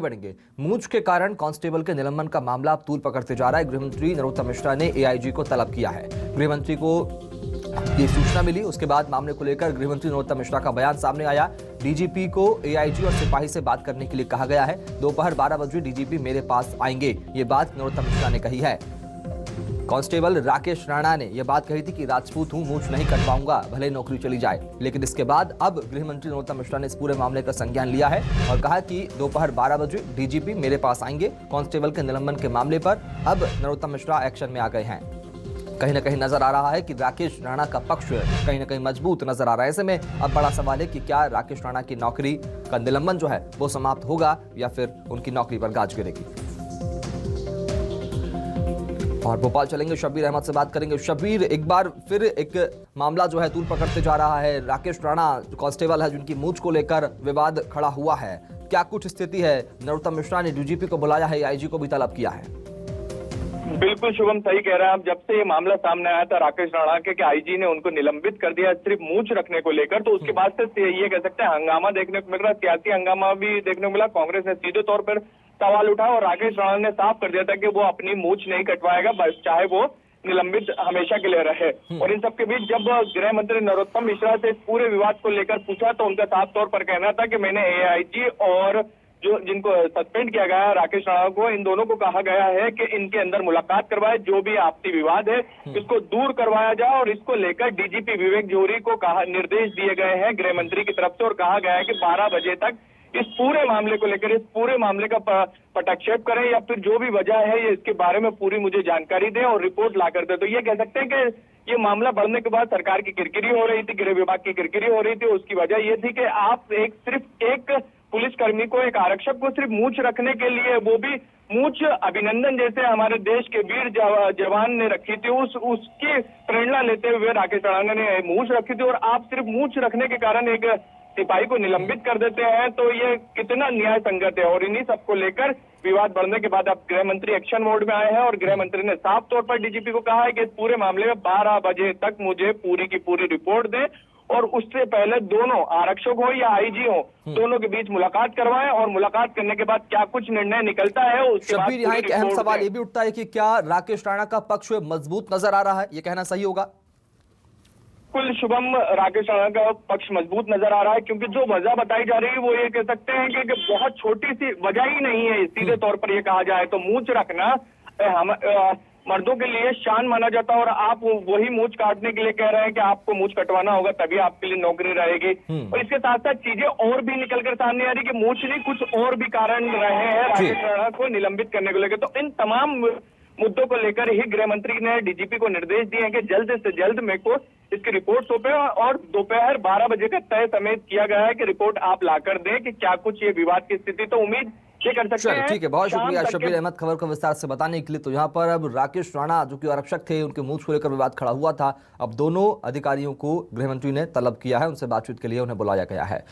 बढ़ेंगे। मूंछ के कारण कांस्टेबल के निलंबन का मामला अब तूल पकड़ते जा रहा है। गृहमंत्री नरोत्तम मिश्रा ने एआईजी को तलब किया है। गृहमंत्री को ये सूचना मिली, उसके बाद मामले को लेकर गृहमंत्री नरोत्तम मिश्रा का बयान सामने आया। डीजीपी को एआईजी और सिपाही से बात करने के लिए कहा गया है। दोपहर 12 बजे डीजीपी मेरे पास आएंगे, ये बात नरोत्तम मिश्रा ने कही है। कांस्टेबल राकेश राणा ने यह बात कही थी कि राजपूत हूं, मूंछ नहीं कटवाऊंगा भले नौकरी चली जाए। लेकिन इसके बाद अब गृहमंत्री नरोत्तम मिश्रा ने इस पूरे मामले का संज्ञान लिया है और कहा कि दोपहर 12 बजे डीजीपी मेरे पास आएंगे। कांस्टेबल के निलंबन के मामले पर अब नरोत्तम मिश्रा एक्शन में आ गए हैं। कहीं ना कहीं नजर आ रहा है कि राकेश राणा का पक्ष कहीं ना कहीं मजबूत नजर आ रहा है। ऐसे में अब बड़ा सवाल है कि क्या राकेश राणा की नौकरी का निलंबन जो है वो समाप्त होगा या फिर उनकी नौकरी पर गाज गिरेगी। और भोपाल चलेंगे, शब्बीर अहमद से बात करेंगे। शब्बीर, एक बार फिर एक मामला जो है तूल पकड़ते जा रहा है। राकेश राणा जो कांस्टेबल है, जिनकी मूंछ को लेकर विवाद खड़ा हुआ है, क्या कुछ स्थिति है? नरोत्तम मिश्रा ने डीजीपी को बुलाया है, आईजी को भी तलब किया है। बिल्कुल शुभम, सही कह रहे हैं आप। जब से ये मामला सामने आया था राकेश राणा के कि आईजी ने उनको निलंबित कर दिया सिर्फ मूंछ रखने को लेकर, तो उसके बाद से ये कह सकते हैं हंगामा देखने को मिल रहा है। सियासी हंगामा भी देखने को मिला। कांग्रेस ने सीधे तौर पर सवाल उठाया और राकेश राणा ने साफ कर दिया था कि वो अपनी मूंछ नहीं कटवाएगा, बस चाहे वो निलंबित हमेशा के लिए रहे। और इन सबके बीच जब गृह मंत्री नरोत्तम मिश्रा से इस पूरे विवाद को लेकर पूछा तो उनका साफ तौर पर कहना था कि मैंने एआईजी और जो जिनको सस्पेंड किया गया है राकेश राणा को, इन दोनों को कहा गया है कि इनके अंदर मुलाकात करवाए, जो भी आपसी विवाद है इसको दूर करवाया जाए। और इसको लेकर डीजीपी विवेक जोहरी को कहा निर्देश दिए गए हैं गृह मंत्री की तरफ से और कहा गया है कि 12 बजे तक इस पूरे मामले को लेकर, इस पूरे मामले का पटक्षेप करें या फिर जो भी वजह है ये इसके बारे में पूरी मुझे जानकारी दें और रिपोर्ट ला कर दे। तो ये कह सकते हैं कि ये मामला बढ़ने के बाद सरकार की किरकिरी हो रही थी, गृह विभाग की किरकिरी हो रही थी। उसकी वजह ये थी कि आप सिर्फ एक पुलिसकर्मी को, एक आरक्षक को सिर्फ मूंछ रखने के लिए, वो भी मूंछ अभिनंदन जैसे हमारे देश के वीर जवान ने रखी थी, उसकी प्रेरणा लेते हुए राकेश राणा ने मूंछ रखी थी और आप सिर्फ मूंछ रखने के कारण एक सिपाही को निलंबित कर देते हैं, तो ये कितना न्याय संगत है। और इन्हीं सबको लेकर विवाद बढ़ने के बाद अब गृह मंत्री एक्शन मोड में आए हैं और गृह मंत्री ने साफ तौर पर डीजीपी को कहा है कि इस पूरे मामले में 12 बजे तक मुझे पूरी की पूरी रिपोर्ट दें और उससे पहले दोनों आरक्षक हो या आईजी हो, दोनों के बीच मुलाकात करवाएं और मुलाकात करने के बाद क्या कुछ निर्णय निकलता है उसके बाद। यहाँ एक अहम सवाल ये भी उठता है कि क्या राकेश राणा का पक्ष मजबूत नजर आ रहा है, ये कहना सही होगा? कुल शुभम, राकेश राणा का पक्ष मजबूत नजर आ रहा है क्योंकि जो वजह बताई जा रही है वो ये कह सकते हैं कि बहुत छोटी सी वजह ही नहीं है। सीधे तौर पर ये कहा जाए तो मूंछ रखना हम मर्दों के लिए शान माना जाता है और आप वही मूंछ काटने के लिए कह रहे हैं कि आपको मूंछ कटवाना होगा तभी आपके लिए नौकरी रहेगी। और इसके साथ साथ चीजें और भी निकलकर सामने आ रही कि मूंछ नहीं, कुछ और भी कारण रहे हैं राकेश राणा को निलंबित करने को लेकर। तो इन तमाम मुद्दों को लेकर ही गृह मंत्री ने डीजीपी को निर्देश दिए हैं कि जल्द से जल्द मेरे को इसकी रिपोर्ट सौंपे और दोपहर 12 बजे का तय समय किया गया है कि रिपोर्ट आप लाकर दें कि क्या कुछ ये विवाद की स्थिति। तो उम्मीद ये कर सकते हैं। ठीक है, बहुत शुक्रिया शब्बीर अहमद खबर को विस्तार से बताने के लिए। तो यहाँ पर अब राकेश राणा जो कि आरक्षक थे, उनके मूंछ को लेकर विवाद खड़ा हुआ था। अब दोनों अधिकारियों को गृहमंत्री ने तलब किया है, उनसे बातचीत के लिए उन्हें बुलाया गया है।